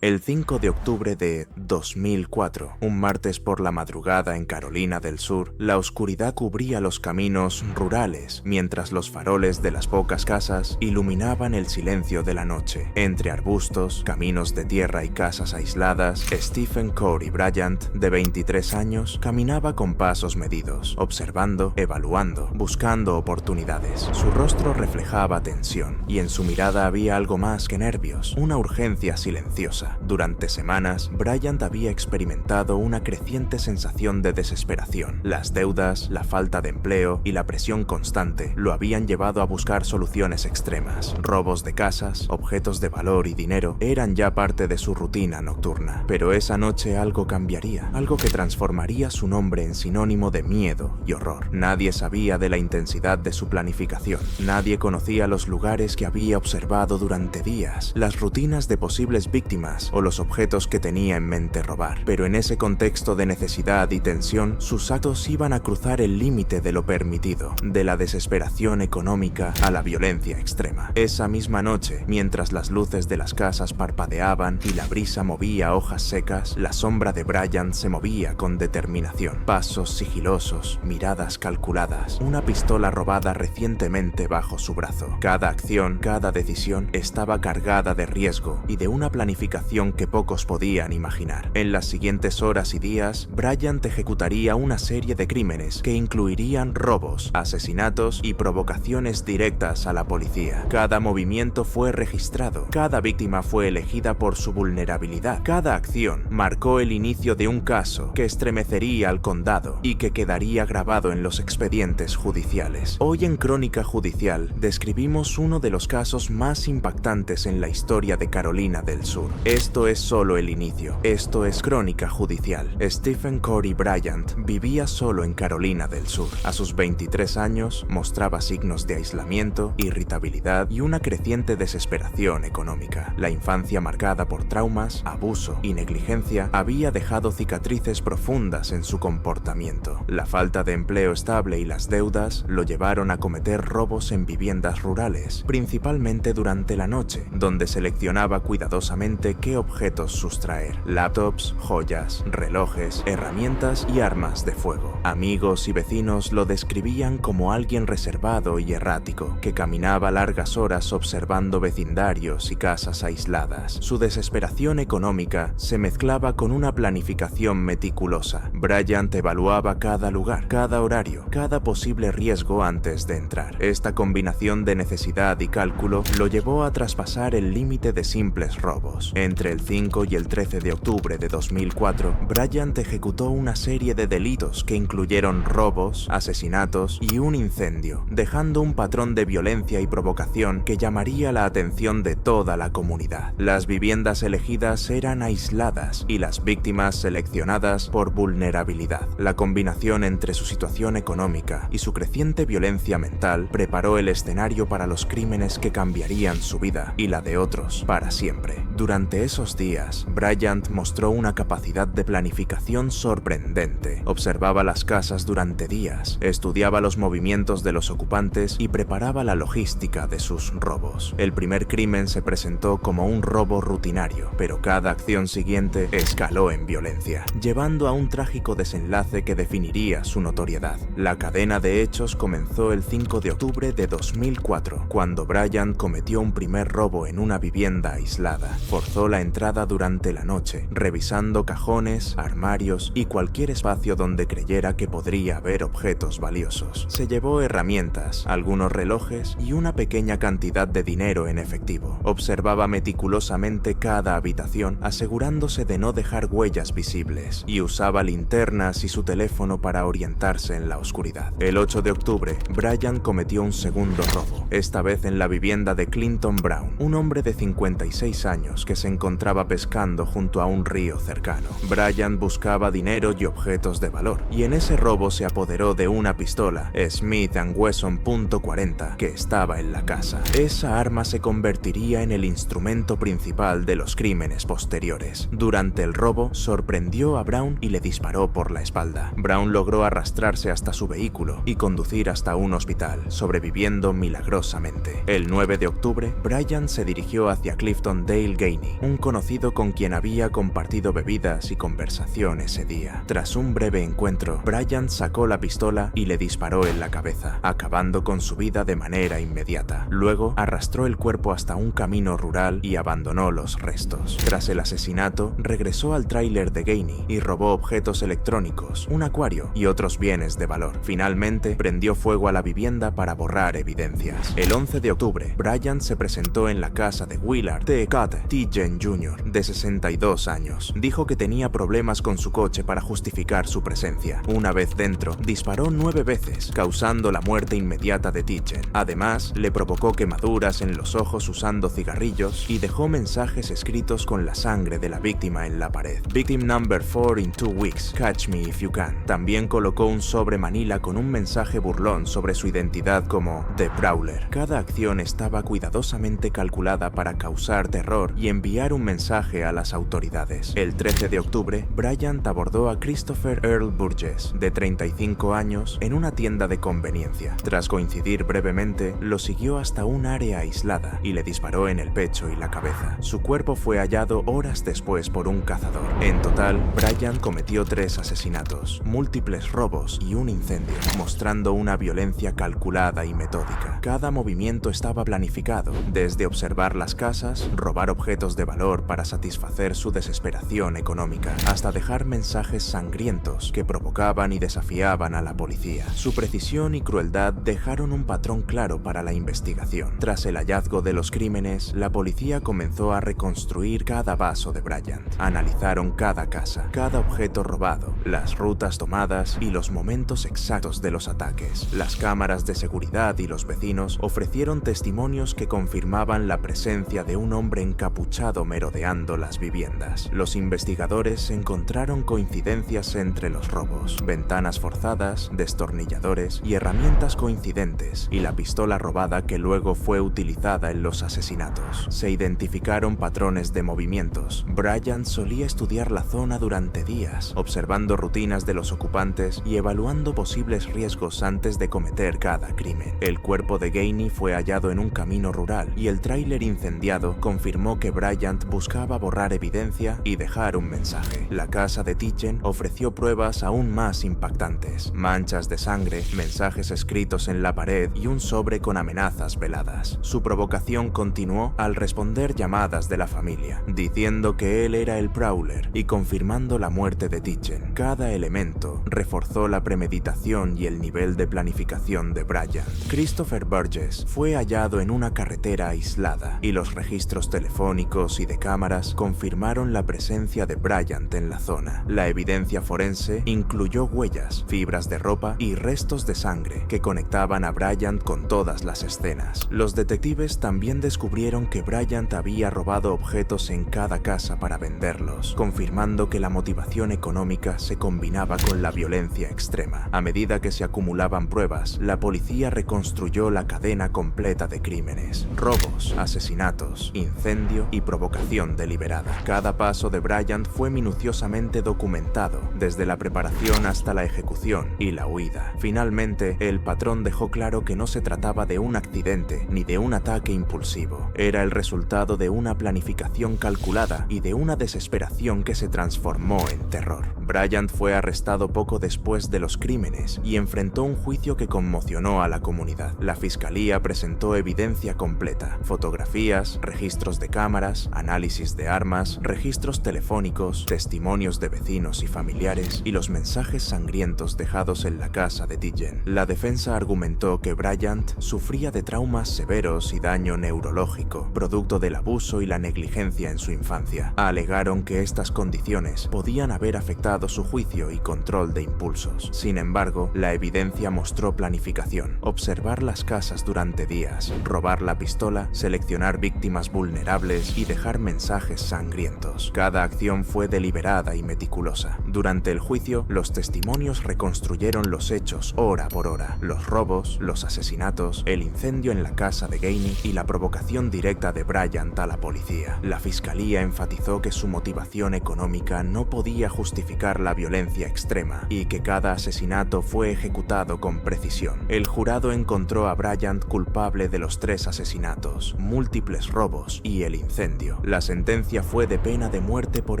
El 5 de octubre de 2004, un martes por la madrugada en Carolina del Sur, la oscuridad cubría los caminos rurales, mientras los faroles de las pocas casas iluminaban el silencio de la noche. Entre arbustos, caminos de tierra y casas aisladas, Stephen Corey Bryant, de 23 años, caminaba con pasos medidos, observando, evaluando, buscando oportunidades. Su rostro reflejaba tensión, y en su mirada había algo más que nervios, una urgencia silenciosa. Durante semanas, Bryant había experimentado una creciente sensación de desesperación. Las deudas, la falta de empleo y la presión constante lo habían llevado a buscar soluciones extremas. Robos de casas, objetos de valor y dinero eran ya parte de su rutina nocturna. Pero esa noche algo cambiaría, algo que transformaría su nombre en sinónimo de miedo y horror. Nadie sabía de la intensidad de su planificación. Nadie conocía los lugares que había observado durante días, las rutinas de posibles víctimas o los objetos que tenía en mente robar. Pero en ese contexto de necesidad y tensión, sus actos iban a cruzar el límite de lo permitido, de la desesperación económica a la violencia extrema. Esa misma noche, mientras las luces de las casas parpadeaban y la brisa movía hojas secas, la sombra de Bryant se movía con determinación. Pasos sigilosos, miradas calculadas, una pistola robada recientemente bajo su brazo. Cada acción, cada decisión estaba cargada de riesgo y de una planificación que pocos podían imaginar. En las siguientes horas y días, Bryant ejecutaría una serie de crímenes que incluirían robos, asesinatos y provocaciones directas a la policía. Cada movimiento fue registrado, cada víctima fue elegida por su vulnerabilidad. Cada acción marcó el inicio de un caso que estremecería al condado y que quedaría grabado en los expedientes judiciales. Hoy en Crónica Judicial describimos uno de los casos más impactantes en la historia de Carolina del Sur. Esto es solo el inicio. Esto es Crónica Judicial. Stephen Corey Bryant vivía solo en Carolina del Sur. A sus 23 años mostraba signos de aislamiento, irritabilidad y una creciente desesperación económica. La infancia marcada por traumas, abuso y negligencia había dejado cicatrices profundas en su comportamiento. La falta de empleo estable y las deudas lo llevaron a cometer robos en viviendas rurales, principalmente durante la noche, donde seleccionaba cuidadosamente qué objetos sustraer: laptops, joyas, relojes, herramientas y armas de fuego. Amigos y vecinos lo describían como alguien reservado y errático, que caminaba largas horas observando vecindarios y casas aisladas. Su desesperación económica se mezclaba con una planificación meticulosa. Bryant evaluaba cada lugar, cada horario, cada posible riesgo antes de entrar. Esta combinación de necesidad y cálculo lo llevó a traspasar el límite de simples robos. Entre el 5 y el 13 de octubre de 2004, Bryant ejecutó una serie de delitos que incluyeron robos, asesinatos y un incendio, dejando un patrón de violencia y provocación que llamaría la atención de toda la comunidad. Las viviendas elegidas eran aisladas y las víctimas seleccionadas por vulnerabilidad. La combinación entre su situación económica y su creciente violencia mental preparó el escenario para los crímenes que cambiarían su vida y la de otros para siempre. Durante esos días, Bryant mostró una capacidad de planificación sorprendente. Observaba las casas durante días, estudiaba los movimientos de los ocupantes y preparaba la logística de sus robos. El primer crimen se presentó como un robo rutinario, pero cada acción siguiente escaló en violencia, llevando a un trágico desenlace que definiría su notoriedad. La cadena de hechos comenzó el 5 de octubre de 2004, cuando Bryant cometió un primer robo en una vivienda aislada. Forzó la entrada durante la noche, revisando cajones, armarios y cualquier espacio donde creyera que podría haber objetos valiosos. Se llevó herramientas, algunos relojes y una pequeña cantidad de dinero en efectivo. Observaba meticulosamente cada habitación, asegurándose de no dejar huellas visibles, y usaba linternas y su teléfono para orientarse en la oscuridad. El 8 de octubre, Bryant cometió un segundo robo, esta vez en la vivienda de Clinton Brown, un hombre de 56 años que se encontraba pescando junto a un río cercano. Bryant buscaba dinero y objetos de valor, y en ese robo se apoderó de una pistola Smith & Wesson .40 que estaba en la casa. Esa arma se convertiría en el instrumento principal de los crímenes posteriores. Durante el robo, sorprendió a Brown y le disparó por la espalda. Brown logró arrastrarse hasta su vehículo y conducir hasta un hospital, sobreviviendo milagrosamente. El 9 de octubre, Bryant se dirigió hacia Clifton Dale Gainey, un conocido con quien había compartido bebidas y conversación ese día. Tras un breve encuentro, Bryant sacó la pistola y le disparó en la cabeza, acabando con su vida de manera inmediata. Luego, arrastró el cuerpo hasta un camino rural y abandonó los restos. Tras el asesinato, regresó al tráiler de Gainey y robó objetos electrónicos, un acuario y otros bienes de valor. Finalmente, prendió fuego a la vivienda para borrar evidencias. El 11 de octubre, Bryant se presentó en la casa de Willard T. Carter Tijen Jr., de 62 años. Dijo que tenía problemas con su coche para justificar su presencia. Una vez dentro, disparó 9 veces, causando la muerte inmediata de Tijen. Además, le provocó quemaduras en los ojos usando cigarrillos y dejó mensajes escritos con la sangre de la víctima en la pared. Victim number 4 in 2 weeks, catch me if you can. También colocó un sobre manila con un mensaje burlón sobre su identidad como The Prowler. Cada acción estaba cuidadosamente calculada para causar terror y enviar un mensaje a las autoridades. El 13 de octubre, Bryant abordó a Christopher Earl Burgess, de 35 años, en una tienda de conveniencia. Tras coincidir brevemente, lo siguió hasta un área aislada y le disparó en el pecho y la cabeza. Su cuerpo fue hallado horas después por un cazador. En total, Bryant cometió 3 asesinatos, múltiples robos y un incendio, mostrando una violencia calculada y metódica. Cada movimiento estaba planificado, desde observar las casas, robar objetos de valor para satisfacer su desesperación económica, hasta dejar mensajes sangrientos que provocaban y desafiaban a la policía. Su precisión y crueldad dejaron un patrón claro para la investigación. Tras el hallazgo de los crímenes, la policía comenzó a reconstruir cada paso de Bryant. Analizaron cada casa, cada objeto robado, las rutas tomadas y los momentos exactos de los ataques. Las cámaras de seguridad y los vecinos ofrecieron testimonios que confirmaban la presencia de un hombre encapuchado merodeando las viviendas. Los investigadores encontraron coincidencias entre los robos, ventanas forzadas, destornilladores y herramientas coincidentes, y la pistola robada que luego fue utilizada en los asesinatos. Se identificaron patrones de movimientos. Bryant solía estudiar la zona durante días, observando rutinas de los ocupantes y evaluando posibles riesgos antes de cometer cada crimen. El cuerpo de Gainey fue hallado en un camino rural y el tráiler incendiado confirmó que Bryant buscaba borrar evidencia y dejar un mensaje. La casa de Tijen ofreció pruebas aún más impactantes: manchas de sangre, mensajes escritos en la pared y un sobre con amenazas veladas. Su provocación continuó al responder llamadas de la familia, diciendo que él era el Prowler y confirmando la muerte de Tijen. Cada elemento reforzó la premeditación y el nivel de planificación de Bryant. Christopher Burgess fue hallado en una carretera aislada y los registros telefónicos y de cámaras confirmaron la presencia de Bryant en la zona. La evidencia forense incluyó huellas, fibras de ropa y restos de sangre que conectaban a Bryant con todas las escenas. Los detectives también descubrieron que Bryant había robado objetos en cada casa para venderlos, confirmando que la motivación económica se combinaba con la violencia extrema. A medida que se acumulaban pruebas, la policía reconstruyó la cadena completa de crímenes: robos, asesinatos, incendio y provocación deliberada. Cada paso de Bryant fue minuciosamente documentado, desde la preparación hasta la ejecución y la huida. Finalmente, el patrón dejó claro que no se trataba de un accidente ni de un ataque impulsivo. Era el resultado de una planificación calculada y de una desesperación que se transformó en terror. Bryant fue arrestado poco después de los crímenes y enfrentó un juicio que conmocionó a la comunidad. La fiscalía presentó evidencia completa: fotografías, registros de cámaras, análisis de armas, registros telefónicos, testimonios de vecinos y familiares y los mensajes sangrientos dejados en la casa de Tijen. La defensa argumentó que Bryant sufría de traumas severos y daño neurológico, producto del abuso y la negligencia en su infancia. Alegaron que estas condiciones podían haber afectado su juicio y control de impulsos. Sin embargo, la evidencia mostró planificación: observar las casas durante días, robar la pistola, seleccionar víctimas vulnerables y dejar mensajes sangrientos. Cada acción fue deliberada y meticulosa. Durante el juicio, los testimonios reconstruyeron los hechos hora por hora: los robos, los asesinatos, el incendio en la casa de Gainey y la provocación directa de Bryant a la policía. La fiscalía enfatizó que su motivación económica no podía justificar la violencia extrema y que cada asesinato fue ejecutado con precisión. El jurado encontró a Bryant culpable de los 3 asesinatos, múltiples robos y el incendio. juicio. La sentencia fue de pena de muerte por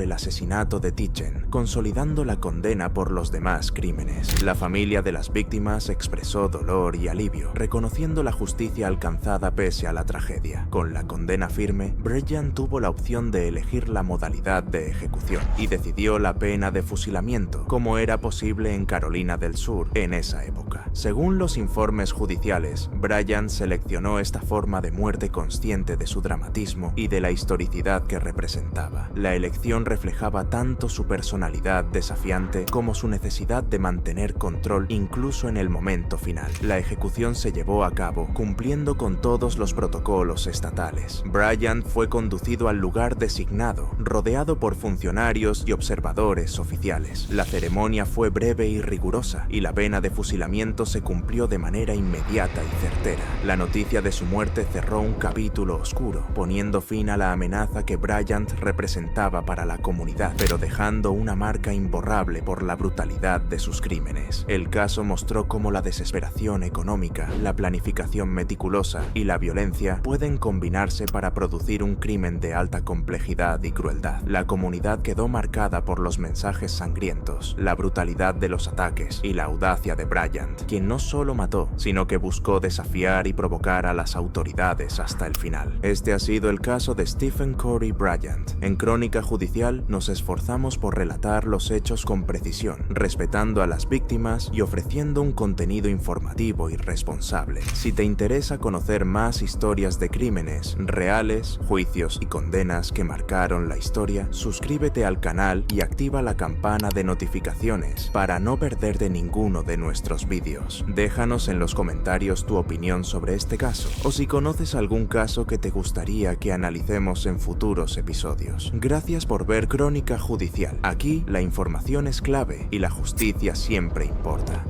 el asesinato de Tietjen, consolidando la condena por los demás crímenes. La familia de las víctimas expresó dolor y alivio, reconociendo la justicia alcanzada pese a la tragedia. Con la condena firme, Bryant tuvo la opción de elegir la modalidad de ejecución y decidió la pena de fusilamiento, como era posible en Carolina del Sur en esa época. Según los informes judiciales, Bryant seleccionó esta forma de muerte consciente de su dramatismo y de la historicidad que representaba. La elección reflejaba tanto su personalidad desafiante como su necesidad de mantener control incluso en el momento final. La ejecución se llevó a cabo cumpliendo con todos los protocolos estatales. Bryant fue conducido al lugar designado, rodeado por funcionarios y observadores oficiales. La ceremonia fue breve y rigurosa, y la pena de fusilamiento se cumplió de manera inmediata y certera. La noticia de su muerte cerró un capítulo oscuro, poniendo fin a la amenaza que Bryant representaba para la comunidad, pero dejando una marca imborrable por la brutalidad de sus crímenes. El caso mostró cómo la desesperación económica, la planificación meticulosa y la violencia pueden combinarse para producir un crimen de alta complejidad y crueldad. La comunidad quedó marcada por los mensajes sangrientos, la brutalidad de los ataques y la audacia de Bryant, quien no solo mató, sino que buscó desafiar y provocar a las autoridades hasta el final. Este ha sido el caso de Stephen Corey Bryant. En Crónica Judicial nos esforzamos por relatar los hechos con precisión, respetando a las víctimas y ofreciendo un contenido informativo y responsable. Si te interesa conocer más historias de crímenes reales, juicios y condenas que marcaron la historia, suscríbete al canal y activa la campana de notificaciones para no perderte ninguno de nuestros vídeos. Déjanos en los comentarios tu opinión sobre este caso, o si conoces algún caso que te gustaría que analicemos en futuros episodios. Gracias por ver Crónica Judicial. Aquí la información es clave y la justicia siempre importa.